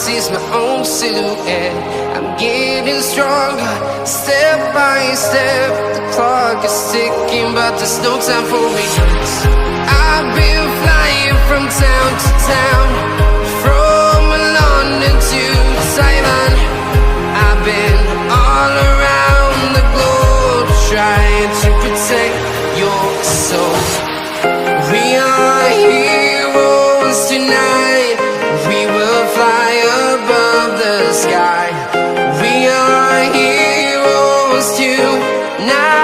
sees my own silhouette. I'm getting stronger, step by step. The clock is ticking, but there's no time for me. I've been flying from town to town, from London to Taiwan. I've been all around the globe, trying to protect your soul. We are heroes tonight. We will fly above the sky. We are heroes tonight.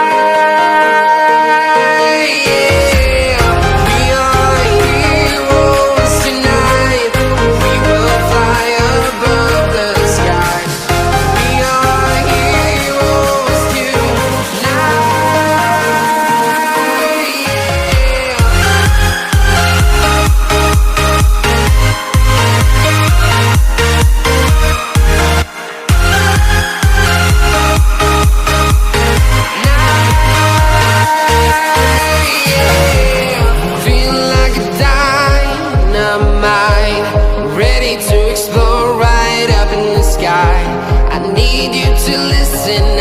Ready to explore right up in the sky. I need you to listen